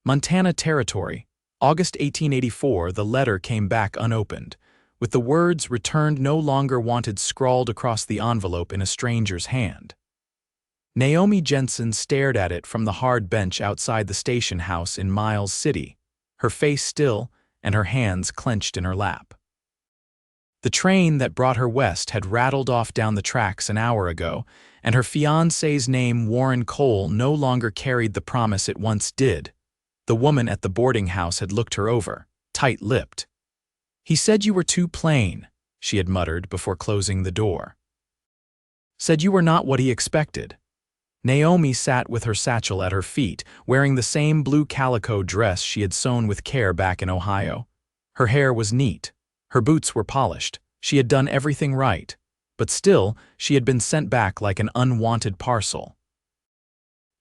Montana Territory, August 1884. The letter came back unopened, with the words "returned no longer wanted" scrawled across the envelope in a stranger's hand. Naomi Jensen stared at it from the hard bench outside the station house in Miles City, her face still and her hands clenched in her lap. The train that brought her west had rattled off down the tracks an hour ago, and her fiancé's name, Warren Cole, no longer carried the promise it once did. The woman at the boarding house had looked her over, tight-lipped. "He said you were too plain," she had muttered before closing the door. "Said you were not what he expected." Naomi sat with her satchel at her feet, wearing the same blue calico dress she had sewn with care back in Ohio. Her hair was neat. Her boots were polished. She had done everything right. But still, she had been sent back like an unwanted parcel.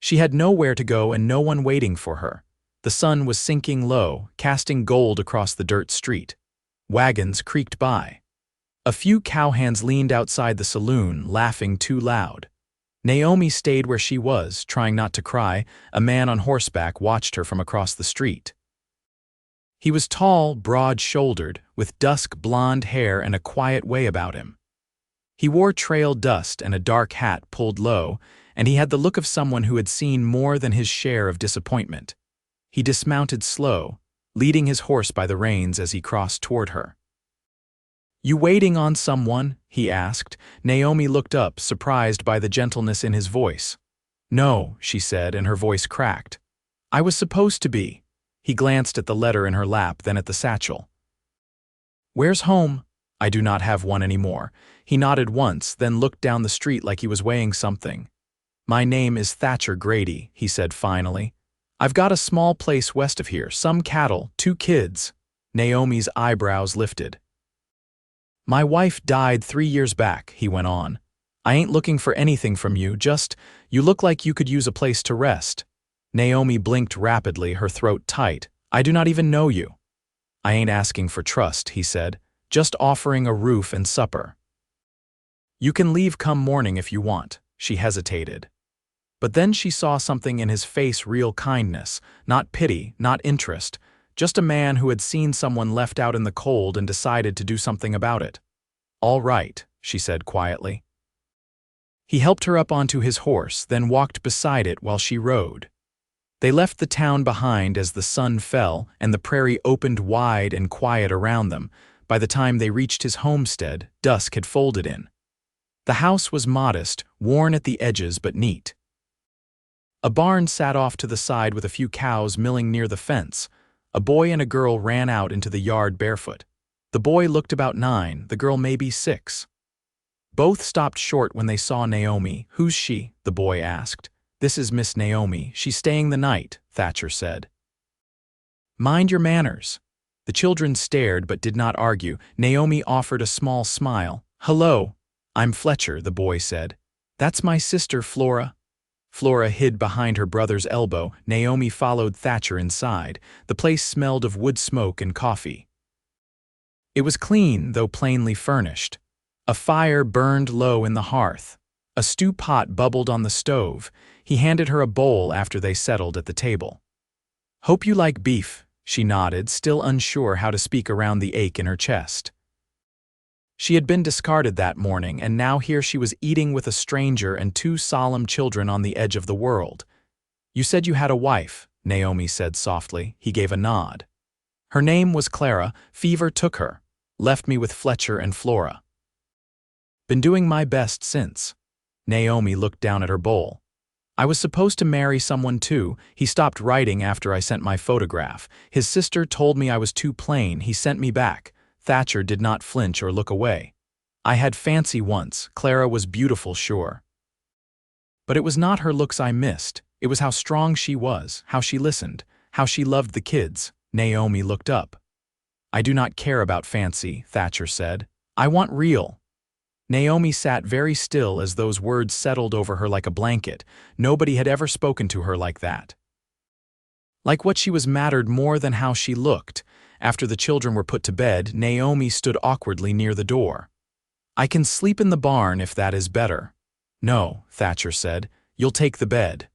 She had nowhere to go and no one waiting for her. The sun was sinking low, casting gold across the dirt street. Wagons creaked by. A few cowhands leaned outside the saloon, laughing too loud. Naomi stayed where she was, trying not to cry. A man on horseback watched her from across the street. He was tall, broad-shouldered, with dusk blonde hair and a quiet way about him. He wore trail dust and a dark hat pulled low, and he had the look of someone who had seen more than his share of disappointment. He dismounted slow, leading his horse by the reins as he crossed toward her. "You waiting on someone?" he asked. Naomi looked up, surprised by the gentleness in his voice. "No," she said, and her voice cracked. "I was supposed to be." He glanced at the letter in her lap, then at the satchel. "Where's home?" "I do not have one anymore." He nodded once, then looked down the street like he was weighing something. "My name is Thatcher Grady," he said finally. "I've got a small place west of here, some cattle, 2 kids." Naomi's eyebrows lifted. "My wife died 3 years back," he went on. "I ain't looking for anything from you, just, you look like you could use a place to rest." Naomi blinked rapidly, her throat tight. "I do not even know you." "I ain't asking for trust," he said, "just offering a roof and supper." "You can leave come morning if you want." She hesitated. But then she saw something in his face, real kindness, not pity, not interest, just a man who had seen someone left out in the cold and decided to do something about it. "All right," she said quietly. He helped her up onto his horse, then walked beside it while she rode. They left the town behind as the sun fell and the prairie opened wide and quiet around them. By the time they reached his homestead, dusk had folded in. The house was modest, worn at the edges but neat. A barn sat off to the side with a few cows milling near the fence. A boy and a girl ran out into the yard barefoot. The boy looked about 9, the girl maybe 6. Both stopped short when they saw Naomi. "Who's she?" the boy asked. "This is Miss Naomi. She's staying the night," Thatcher said. "Mind your manners." The children stared but did not argue. Naomi offered a small smile. "Hello, I'm Fletcher," the boy said. "That's my sister, Flora." Flora hid behind her brother's elbow. Naomi followed Thatcher inside. The place smelled of wood smoke and coffee. It was clean, though plainly furnished. A fire burned low in the hearth. A stew pot bubbled on the stove. He handed her a bowl after they settled at the table. "Hope you like beef," she nodded, still unsure how to speak around the ache in her chest. She had been discarded that morning, and now here she was eating with a stranger and 2 solemn children on the edge of the world. "You said you had a wife," Naomi said softly. He gave a nod. "Her name was Clara. Fever took her. Left me with Fletcher and Flora. Been doing my best since." Naomi looked down at her bowl. "I was supposed to marry someone too. He stopped writing after I sent my photograph. His sister told me I was too plain. He sent me back." Thatcher did not flinch or look away. "I had fancy once. Clara was beautiful, sure. But it was not her looks I missed. It was how strong she was, how she listened, how she loved the kids." Naomi looked up. "I do not care about fancy," Thatcher said. "I want real." Naomi sat very still as those words settled over her like a blanket. Nobody had ever spoken to her like that. Like what she was mattered more than how she looked. After the children were put to bed, Naomi stood awkwardly near the door. "I can sleep in the barn if that is better." "No," Thatcher said. "You'll take the bed."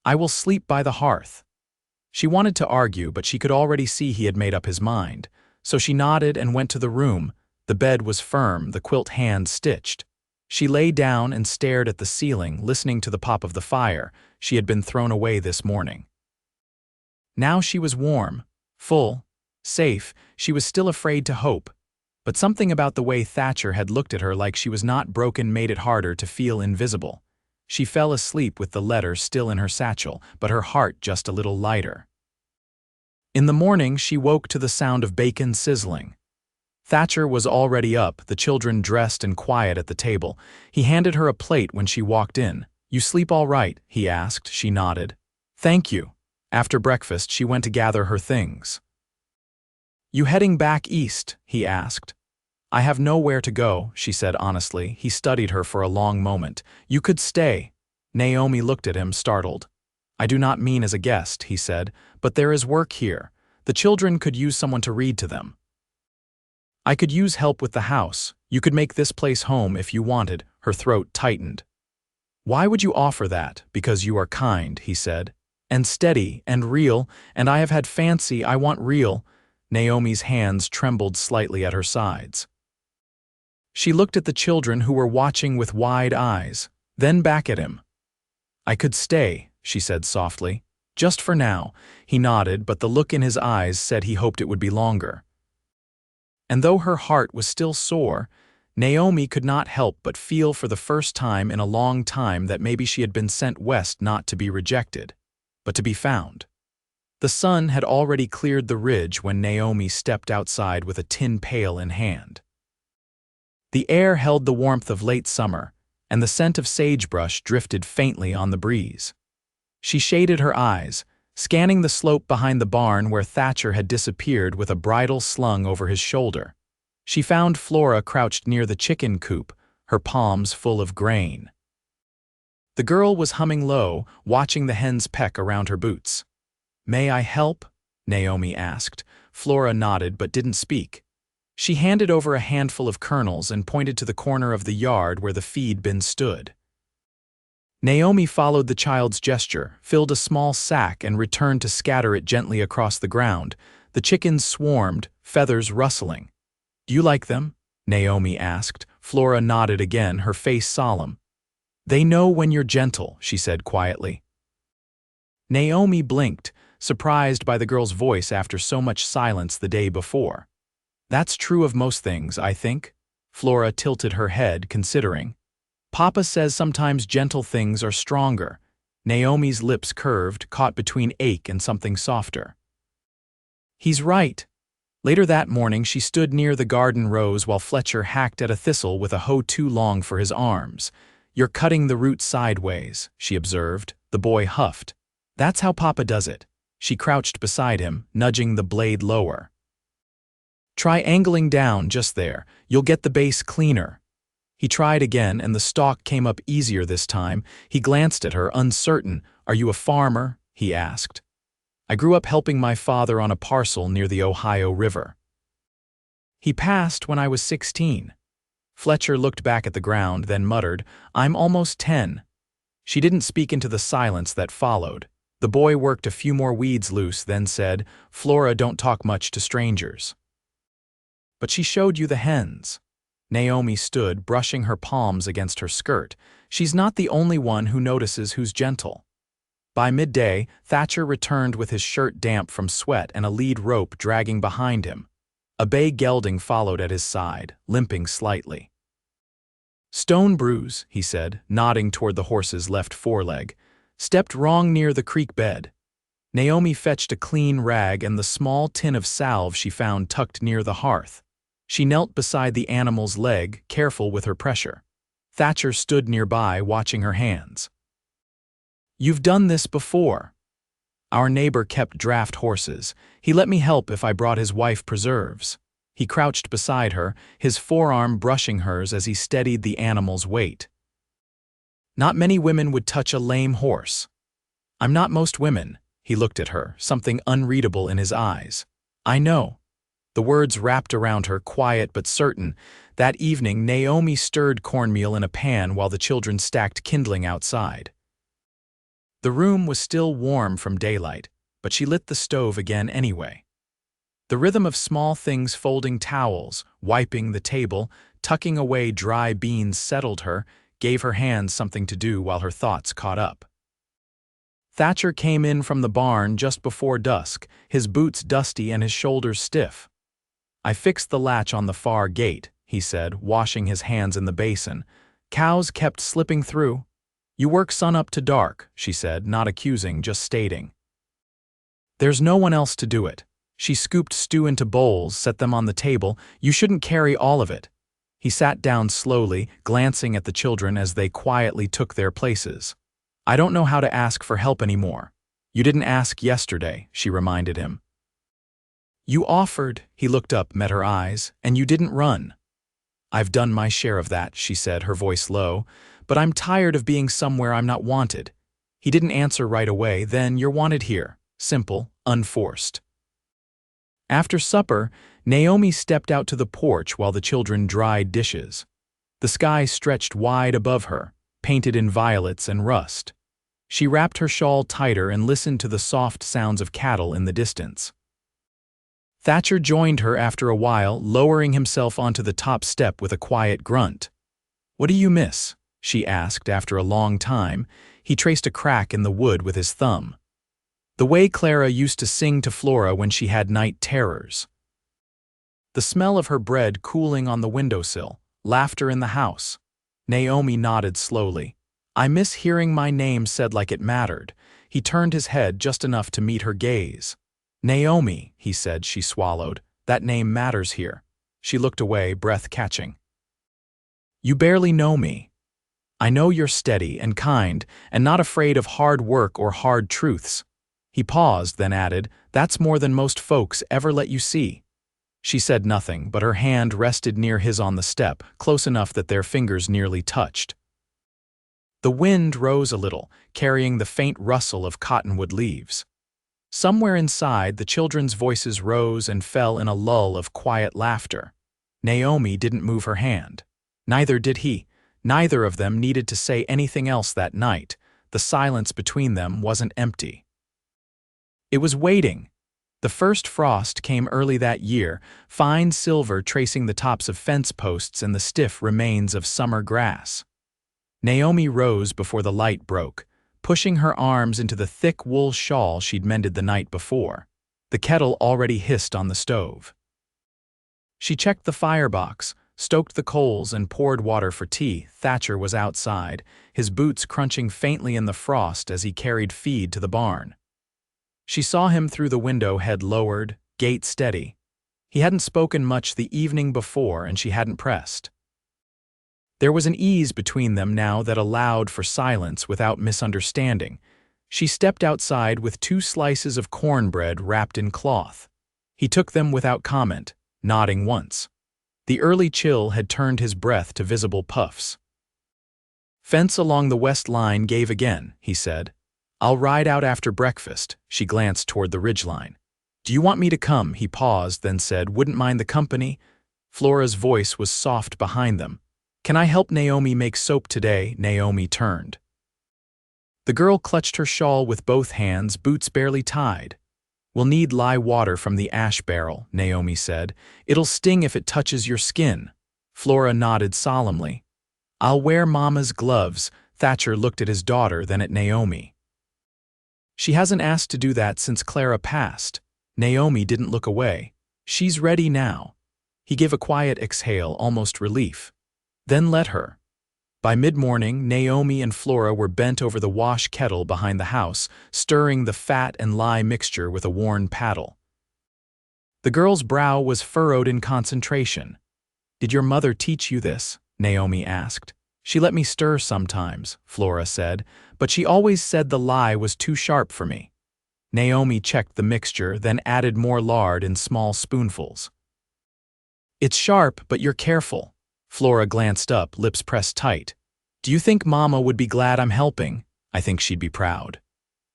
"I will sleep by the hearth." She wanted to argue, but she could already see he had made up his mind. So she nodded and went to the room. The bed was firm, the quilt hand stitched. She lay down and stared at the ceiling, listening to the pop of the fire. She had been thrown away this morning. Now she was warm, full, safe. She was still afraid to hope. But something about the way Thatcher had looked at her like she was not broken made it harder to feel invisible. She fell asleep with the letter still in her satchel, but her heart just a little lighter. In the morning, she woke to the sound of bacon sizzling. Thatcher was already up, the children dressed and quiet at the table. He handed her a plate when she walked in. "You sleep all right?" he asked. She nodded. "Thank you." After breakfast, she went to gather her things. "You heading back east?" he asked. "I have nowhere to go," she said honestly. He studied her for a long moment. "You could stay." Naomi looked at him, startled. "I do not mean as a guest," he said, "but there is work here. The children could use someone to read to them." "I could use help with the house. You could make this place home if you wanted." Her throat tightened. "Why would you offer that?" "Because you are kind," he said. "And steady, and real, and I have had fancy, I want real." Naomi's hands trembled slightly at her sides. She looked at the children who were watching with wide eyes, then back at him. "I could stay," she said softly. "Just for now." He nodded, but the look in his eyes said he hoped it would be longer. And though her heart was still sore, Naomi could not help but feel for the first time in a long time that maybe she had been sent west not to be rejected, but to be found. The sun had already cleared the ridge when Naomi stepped outside with a tin pail in hand. The air held the warmth of late summer, and the scent of sagebrush drifted faintly on the breeze. She shaded her eyes, scanning the slope behind the barn where Thatcher had disappeared with a bridle slung over his shoulder. She found Flora crouched near the chicken coop, her palms full of grain. The girl was humming low, watching the hens peck around her boots. "May I help?" Naomi asked. Flora nodded but didn't speak. She handed over a handful of kernels and pointed to the corner of the yard where the feed bin stood. Naomi followed the child's gesture, filled a small sack and returned to scatter it gently across the ground. The chickens swarmed, feathers rustling. "Do you like them?" Naomi asked. Flora nodded again, her face solemn. "They know when you're gentle," she said quietly. Naomi blinked, surprised by the girl's voice after so much silence the day before. "That's true of most things, I think." Flora tilted her head, considering. "Papa says sometimes gentle things are stronger." Naomi's lips curved, caught between ache and something softer. "He's right." Later that morning, she stood near the garden rows while Fletcher hacked at a thistle with a hoe too long for his arms. "You're cutting the root sideways," she observed. The boy huffed. "That's how Papa does it." She crouched beside him, nudging the blade lower. "Try angling down just there. You'll get the base cleaner." He tried again, and the stalk came up easier this time. He glanced at her, uncertain. "Are you a farmer?" he asked. "I grew up helping my father on a parcel near the Ohio River. He passed when I was 16. Fletcher looked back at the ground, then muttered, "I'm almost 10. She didn't speak into the silence that followed. The boy worked a few more weeds loose, then said, "Flora don't talk much to strangers." "But she showed you the hens." Naomi stood, brushing her palms against her skirt. "She's not the only one who notices who's gentle." By midday, Thatcher returned with his shirt damp from sweat and a lead rope dragging behind him. A bay gelding followed at his side, limping slightly. "Stone bruise," he said, nodding toward the horse's left foreleg. "Stepped wrong near the creek bed." Naomi fetched a clean rag and the small tin of salve she found tucked near the hearth. She knelt beside the animal's leg, careful with her pressure. Thatcher stood nearby, watching her hands. "You've done this before." "Our neighbor kept draft horses. He let me help if I brought his wife preserves." He crouched beside her, his forearm brushing hers as he steadied the animal's weight. "Not many women would touch a lame horse." "I'm not most women." He looked at her, something unreadable in his eyes. "I know." The words wrapped around her, quiet but certain. That evening, Naomi stirred cornmeal in a pan while the children stacked kindling outside. The room was still warm from daylight, but she lit the stove again anyway. The rhythm of small things folding towels, wiping the table, tucking away dry beans settled her, gave her hands something to do while her thoughts caught up. Thatcher came in from the barn just before dusk, his boots dusty and his shoulders stiff. "I fixed the latch on the far gate," he said, washing his hands in the basin. "Cows kept slipping through." "You work sunup to dark," she said, not accusing, just stating. "There's no one else to do it." She scooped stew into bowls, set them on the table. "You shouldn't carry all of it." He sat down slowly, glancing at the children as they quietly took their places. "I don't know how to ask for help anymore." "You didn't ask yesterday," she reminded him. "You offered," he looked up, met her eyes, "and you didn't run." "I've done my share of that," she said, her voice low, "but I'm tired of being somewhere I'm not wanted." He didn't answer right away. "Then you're wanted here." Simple, unforced. After supper, Naomi stepped out to the porch while the children dried dishes. The sky stretched wide above her, painted in violets and rust. She wrapped her shawl tighter and listened to the soft sounds of cattle in the distance. Thatcher joined her after a while, lowering himself onto the top step with a quiet grunt. "What do you miss?" she asked after a long time. He traced a crack in the wood with his thumb. "The way Clara used to sing to Flora when she had night terrors." The smell of her bread cooling on the windowsill, laughter in the house. Naomi nodded slowly. "I miss hearing my name said like it mattered." He turned his head just enough to meet her gaze. "Naomi," he said. She swallowed. "That name matters here." She looked away, breath catching. "You barely know me. I know you're steady and kind and not afraid of hard work or hard truths." He paused, then added, "That's more than most folks ever let you see." She said nothing, but her hand rested near his on the step, close enough that their fingers nearly touched. The wind rose a little, carrying the faint rustle of cottonwood leaves. Somewhere inside, the children's voices rose and fell in a lull of quiet laughter. Naomi didn't move her hand. Neither did he. Neither of them needed to say anything else that night. The silence between them wasn't empty. It was waiting. The first frost came early that year, fine silver tracing the tops of fence posts and the stiff remains of summer grass. Naomi rose before the light broke, pushing her arms into the thick wool shawl she'd mended the night before. The kettle already hissed on the stove. She checked the firebox, stoked the coals, and poured water for tea. Thatcher was outside, his boots crunching faintly in the frost as he carried feed to the barn. She saw him through the window, head lowered, gait steady. He hadn't spoken much the evening before, and she hadn't pressed. There was an ease between them now that allowed for silence without misunderstanding. She stepped outside with 2 slices of cornbread wrapped in cloth. He took them without comment, nodding once. The early chill had turned his breath to visible puffs. "Fence along the west line gave again," he said. "I'll ride out after breakfast." She glanced toward the ridgeline. "Do you want me to come?" He paused, then said, "Wouldn't mind the company?" Flora's voice was soft behind them. "Can I help Naomi make soap today?" Naomi turned. The girl clutched her shawl with both hands, boots barely tied. "We'll need lye water from the ash barrel," Naomi said. "It'll sting if it touches your skin." Flora nodded solemnly. "I'll wear Mama's gloves." Thatcher looked at his daughter, then at Naomi. "She hasn't asked to do that since Clara passed." Naomi didn't look away. "She's ready now." He gave a quiet exhale, almost relief. "Then let her." By mid-morning, Naomi and Flora were bent over the wash kettle behind the house, stirring the fat and lye mixture with a worn paddle. The girl's brow was furrowed in concentration. "Did your mother teach you this?" Naomi asked. "She let me stir sometimes," Flora said, "but she always said the lye was too sharp for me." Naomi checked the mixture, then added more lard in small spoonfuls. "It's sharp, but you're careful." Flora glanced up, lips pressed tight. "Do you think Mama would be glad I'm helping?" "I think she'd be proud."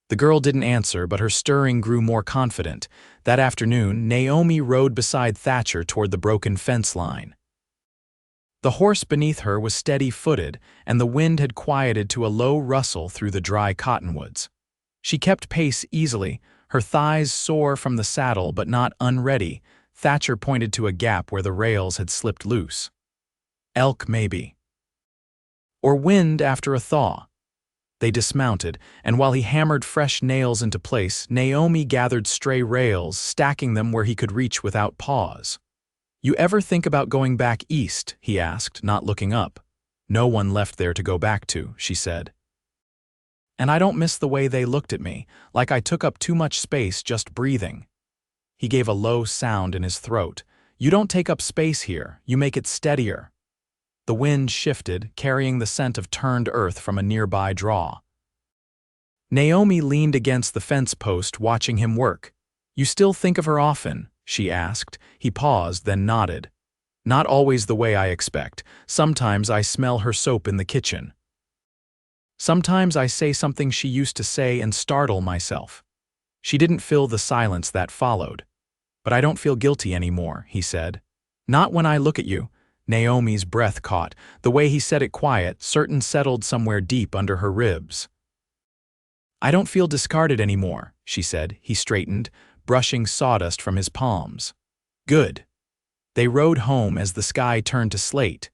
The girl didn't answer, but her stirring grew more confident. That afternoon, Naomi rode beside Thatcher toward the broken fence line. The horse beneath her was steady-footed, and the wind had quieted to a low rustle through the dry cottonwoods. She kept pace easily, Her thighs sore from the saddle but not unready, Thatcher pointed to a gap where the rails had slipped loose. Elk, maybe. Or wind after a thaw. They dismounted, and while he hammered fresh nails into place, Naomi gathered stray rails, stacking them where he could reach without pause. "You ever think about going back east?" he asked, not looking up. "No one left there to go back to," she said. "And I don't miss the way they looked at me, like I took up too much space just breathing." He gave a low sound in his throat. "You don't take up space here, you make it steadier." The wind shifted, carrying the scent of turned earth from a nearby draw. Naomi leaned against the fence post, watching him work. "You still think of her often?" she asked. He paused, then nodded. "Not always the way I expect. Sometimes I smell her soap in the kitchen. Sometimes I say something she used to say and startle myself." She didn't fill the silence that followed. "But I don't feel guilty anymore," he said. "Not when I look at you." Naomi's breath caught. The way he said it quiet, certain settled somewhere deep under her ribs. "I don't feel discarded anymore," she said. He straightened, brushing sawdust from his palms. "Good." They rode home as the sky turned to slate.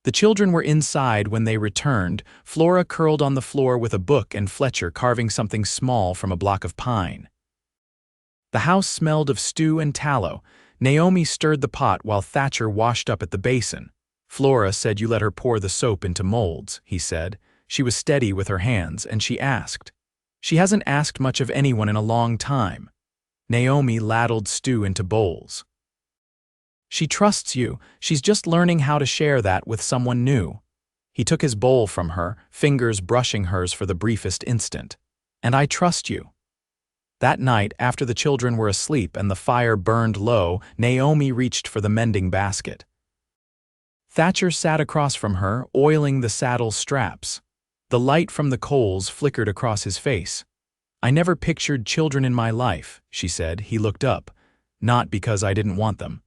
The children were inside when they returned, Flora curled on the floor with a book and Fletcher carving something small from a block of pine. The house smelled of stew and tallow. Naomi stirred the pot while Thatcher washed up at the basin. "Flora said you let her pour the soap into molds," he said. She was steady with her hands, and she asked. She hasn't asked much of anyone in a long time. Naomi ladled stew into bowls. "She trusts you. She's just learning how to share that with someone new." He took his bowl from her, fingers brushing hers for the briefest instant. "And I trust you." That night, after the children were asleep and the fire burned low, Naomi reached for the mending basket. Thatcher sat across from her, oiling the saddle straps. The light from the coals flickered across his face. "I never pictured children in my life," she said. He looked up. "Not because I didn't want them.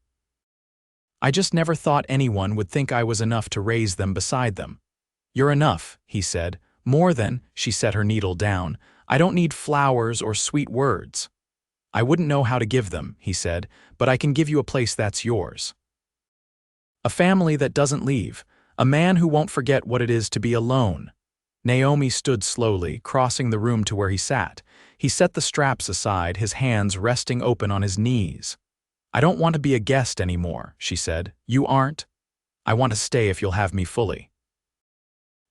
I just never thought anyone would think I was enough to raise them beside them." "You're enough," he said. "More than," she set her needle down. "I don't need flowers or sweet words." "I wouldn't know how to give them," he said, "but I can give you a place that's yours. A family that doesn't leave. A man who won't forget what it is to be alone." Naomi stood slowly, crossing the room to where he sat. He set the straps aside, his hands resting open on his knees. "I don't want to be a guest anymore," she said. "You aren't? I want to stay if you'll have me fully."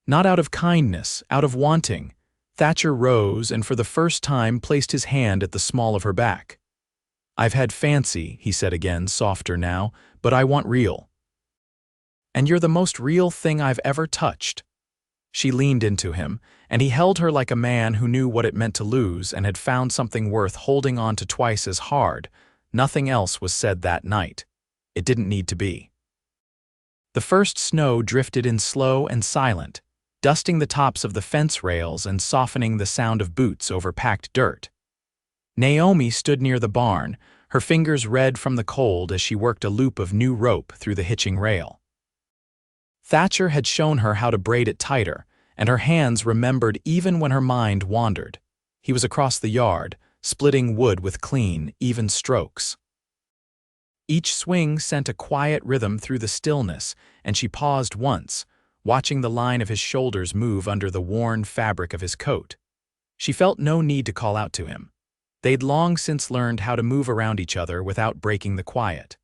Not out of kindness, out of wanting. Thatcher rose and for the first time placed his hand at the small of her back. "I've had fancy," he said again, softer now, "but I want real. And you're the most real thing I've ever touched." She leaned into him, and he held her like a man who knew what it meant to lose and had found something worth holding on to twice as hard. Nothing else was said that night. It didn't need to be. The first snow drifted in slow and silent, dusting the tops of the fence rails and softening the sound of boots over packed dirt. Naomi stood near the barn, her fingers red from the cold as she worked a loop of new rope through the hitching rail. Thatcher had shown her how to braid it tighter, and her hands remembered even when her mind wandered. He was across the yard, splitting wood with clean, even strokes. Each swing sent a quiet rhythm through the stillness, and she paused once, watching the line of his shoulders move under the worn fabric of his coat. She felt no need to call out to him. They'd long since learned how to move around each other without breaking the quiet.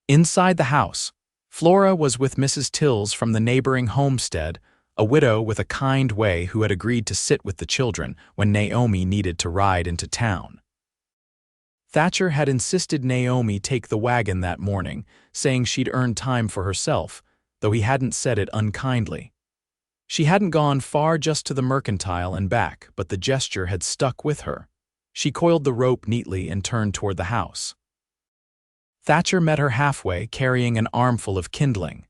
Inside the house, Flora was with Mrs. Tills from the neighboring homestead, a widow with a kind way who had agreed to sit with the children when Naomi needed to ride into town. Thatcher had insisted Naomi take the wagon that morning, saying she'd earned time for herself, though he hadn't said it unkindly. She hadn't gone far just to the mercantile and back, but the gesture had stuck with her. She coiled the rope neatly and turned toward the house. Thatcher met her halfway, carrying an armful of kindling.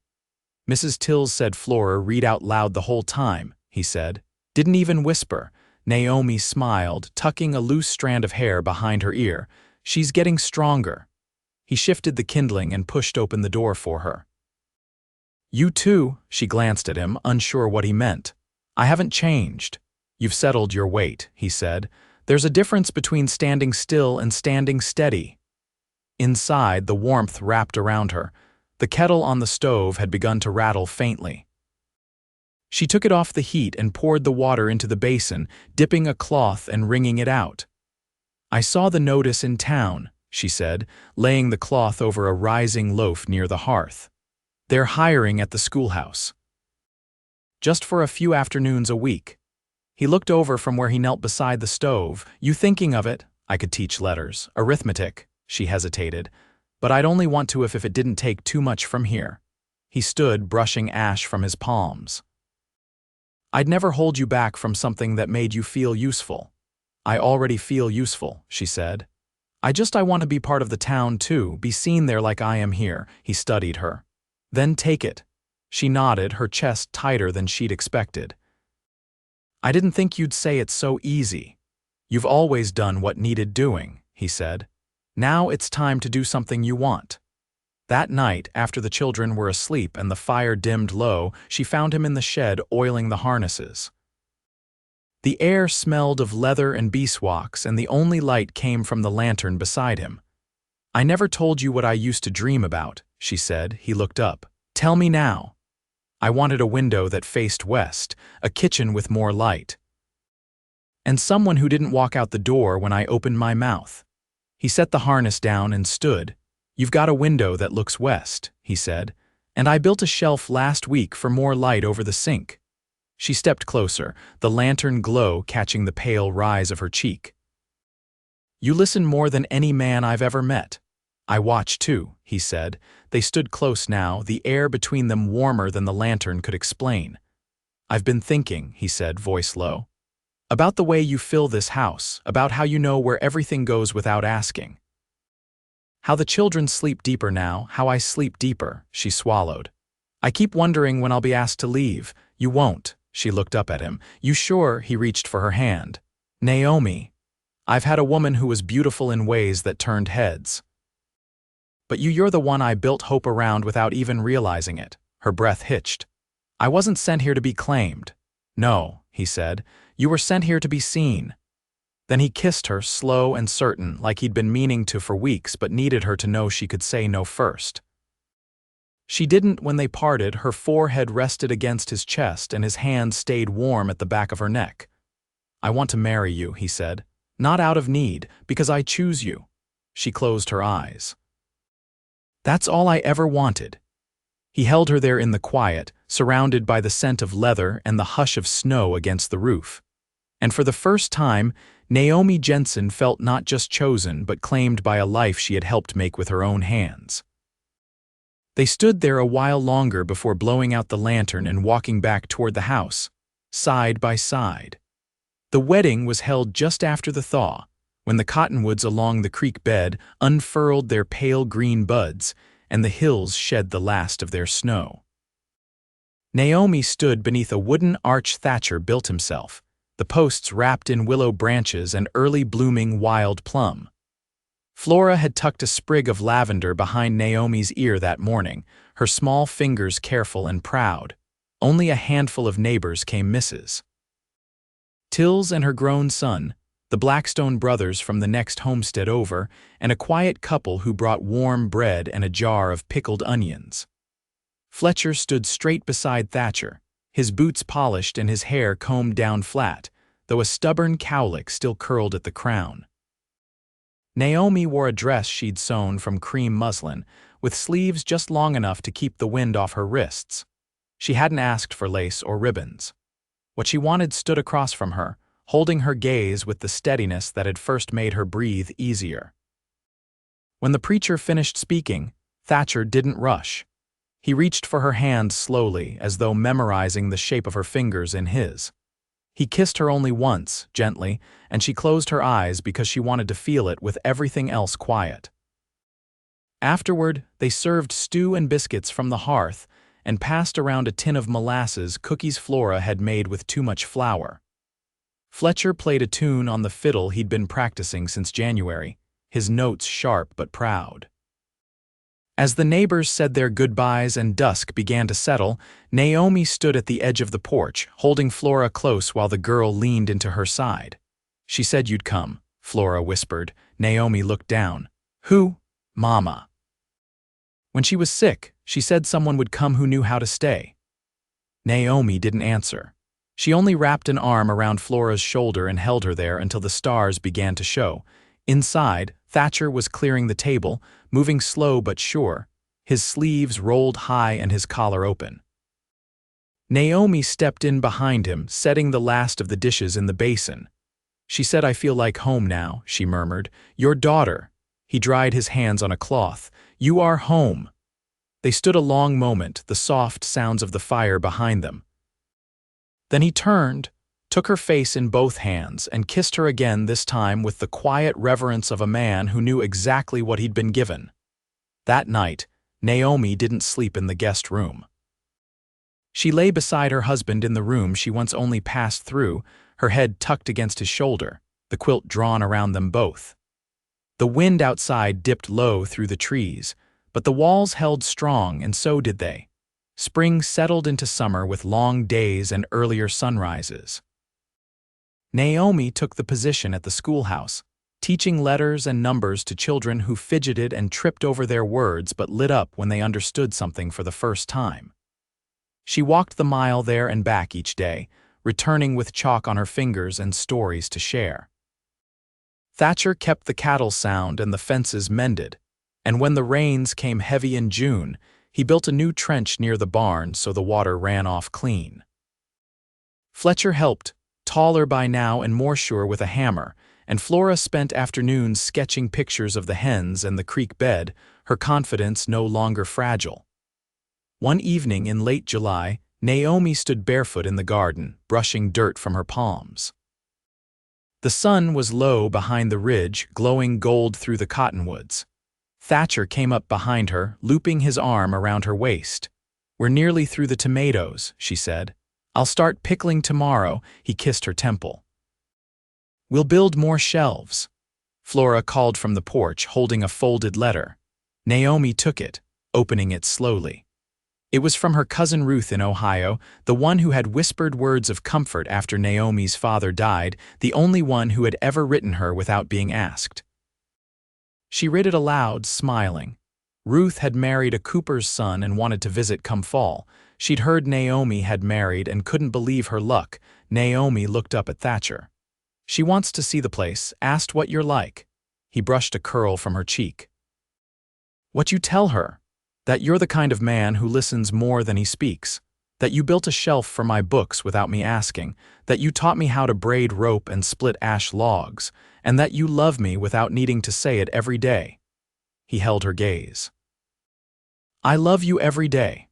"Mrs. Tills said Flora read out loud the whole time," he said. "Didn't even whisper." Naomi smiled, tucking a loose strand of hair behind her ear. "She's getting stronger." He shifted the kindling and pushed open the door for her. "You too," she glanced at him, unsure what he meant. "I haven't changed." "You've settled your weight," he said. There's a difference between standing still and standing steady. Inside, the warmth wrapped around her. The kettle on the stove had begun to rattle faintly. She took it off the heat and poured the water into the basin, dipping a cloth and wringing it out. "I saw the notice in town," she said, laying the cloth over a rising loaf near the hearth. "They're hiring at the schoolhouse. Just for a few afternoons a week." He looked over from where he knelt beside the stove. "You thinking of it? I could teach letters, arithmetic." She hesitated. "But I'd only want to if it didn't take too much from here." He stood, brushing ash from his palms. "I'd never hold you back from something that made you feel useful." "I already feel useful," she said. I want to be part of the town too, be seen there like I am here." He studied her. "Then take it." She nodded, her chest tighter than she'd expected. "I didn't think you'd say it's so easy. You've always done what needed doing," he said. "Now it's time to do something you want." That night, after the children were asleep and the fire dimmed low, she found him in the shed oiling the harnesses. The air smelled of leather and beeswax, and the only light came from the lantern beside him. "I never told you what I used to dream about," she said. He looked up. "Tell me now." "I wanted a window that faced west, a kitchen with more light, and someone who didn't walk out the door when I opened my mouth." He set the harness down and stood. "You've got a window that looks west," he said, "and I built a shelf last week for more light over the sink." She stepped closer, the lantern glow catching the pale rise of her cheek. "You listen more than any man I've ever met." "I watch too," he said. They stood close now, the air between them warmer than the lantern could explain. "I've been thinking," he said, voice low, "about the way you fill this house, about how you know where everything goes without asking. How the children sleep deeper now, how I sleep deeper." She swallowed. "I keep wondering when I'll be asked to leave." "You won't." She looked up at him. "You sure?" He reached for her hand. "Naomi, I've had a woman who was beautiful in ways that turned heads. But you're the one I built hope around without even realizing it." Her breath hitched. "I wasn't sent here to be claimed." "No," he said. "You were sent here to be seen." Then he kissed her, slow and certain, like he'd been meaning to for weeks but needed her to know she could say no first. She didn't when they parted. Her forehead rested against his chest and his hand stayed warm at the back of her neck. "I want to marry you," he said. "Not out of need, because I choose you." She closed her eyes. "That's all I ever wanted." He held her there in the quiet, surrounded by the scent of leather and the hush of snow against the roof. And for the first time, Naomi Jensen felt not just chosen but claimed by a life she had helped make with her own hands. They stood there a while longer before blowing out the lantern and walking back toward the house, side by side. The wedding was held just after the thaw, when the cottonwoods along the creek bed unfurled their pale green buds and the hills shed the last of their snow. Naomi stood beneath a wooden arch Thatcher built himself, the posts wrapped in willow branches and early blooming wild plum. Flora had tucked a sprig of lavender behind Naomi's ear that morning, her small fingers careful and proud. Only a handful of neighbors came Mrs. Tills and her grown son, the Blackstone brothers from the next homestead over, and a quiet couple who brought warm bread and a jar of pickled onions. Fletcher stood straight beside Thatcher, his boots polished and his hair combed down flat, though a stubborn cowlick still curled at the crown. Naomi wore a dress she'd sewn from cream muslin, with sleeves just long enough to keep the wind off her wrists. She hadn't asked for lace or ribbons. What she wanted stood across from her, holding her gaze with the steadiness that had first made her breathe easier. When the preacher finished speaking, Thatcher didn't rush. He reached for her hand slowly, as though memorizing the shape of her fingers in his. He kissed her only once, gently, and she closed her eyes because she wanted to feel it with everything else quiet. Afterward, they served stew and biscuits from the hearth and passed around a tin of molasses cookies Flora had made with too much flour. Fletcher played a tune on the fiddle he'd been practicing since January, his notes sharp but proud. As the neighbors said their goodbyes and dusk began to settle, Naomi stood at the edge of the porch, holding Flora close while the girl leaned into her side. She said you'd come, Flora whispered. Naomi looked down. Who? Mama. When she was sick, she said someone would come who knew how to stay. Naomi didn't answer. She only wrapped an arm around Flora's shoulder and held her there until the stars began to show. Inside, Thatcher was clearing the table, moving slow but sure, his sleeves rolled high and his collar open. Naomi stepped in behind him, setting the last of the dishes in the basin. She said, I feel like home now, she murmured. Your daughter. He dried his hands on a cloth. You are home. They stood a long moment, the soft sounds of the fire behind them. Then he turned, took her face in both hands, and kissed her again, this time with the quiet reverence of a man who knew exactly what he'd been given. That night, Naomi didn't sleep in the guest room. She lay beside her husband in the room she once only passed through, her head tucked against his shoulder, the quilt drawn around them both. The wind outside dipped low through the trees, but the walls held strong, and so did they. Spring settled into summer with long days and earlier sunrises. Naomi took the position at the schoolhouse, teaching letters and numbers to children who fidgeted and tripped over their words but lit up when they understood something for the first time. She walked the mile there and back each day, returning with chalk on her fingers and stories to share. Thatcher kept the cattle sound and the fences mended, and when the rains came heavy in June, he built a new trench near the barn so the water ran off clean. Fletcher helped, taller by now and more sure with a hammer, and Flora spent afternoons sketching pictures of the hens and the creek bed, her confidence no longer fragile. One evening in late July, Naomi stood barefoot in the garden, brushing dirt from her palms. The sun was low behind the ridge, glowing gold through the cottonwoods. Thatcher came up behind her, looping his arm around her waist. We're nearly through the tomatoes, she said. I'll start pickling tomorrow, he kissed her temple. We'll build more shelves. Flora called from the porch, holding a folded letter. Naomi took it, opening it slowly. It was from her cousin Ruth in Ohio, the one who had whispered words of comfort after Naomi's father died, the only one who had ever written her without being asked. She read it aloud, smiling. Ruth had married a cooper's son and wanted to visit come fall. She'd heard Naomi had married and couldn't believe her luck. Naomi looked up at Thatcher. She wants to see the place, asked what you're like. He brushed a curl from her cheek. What you tell her? That you're the kind of man who listens more than he speaks. That you built a shelf for my books without me asking. That you taught me how to braid rope and split ash logs. And that you love me without needing to say it every day. He held her gaze. I love you every day.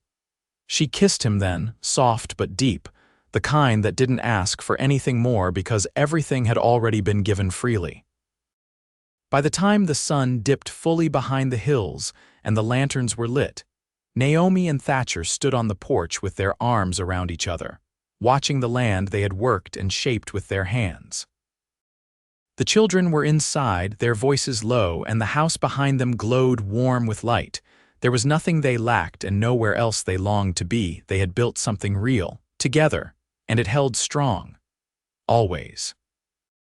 She kissed him then, soft but deep, the kind that didn't ask for anything more because everything had already been given freely. By the time the sun dipped fully behind the hills and the lanterns were lit, Naomi and Thatcher stood on the porch with their arms around each other, watching the land they had worked and shaped with their hands. The children were inside, their voices low, and the house behind them glowed warm with light. There was nothing they lacked and nowhere else they longed to be. They had built something real, together, and it held strong. Always.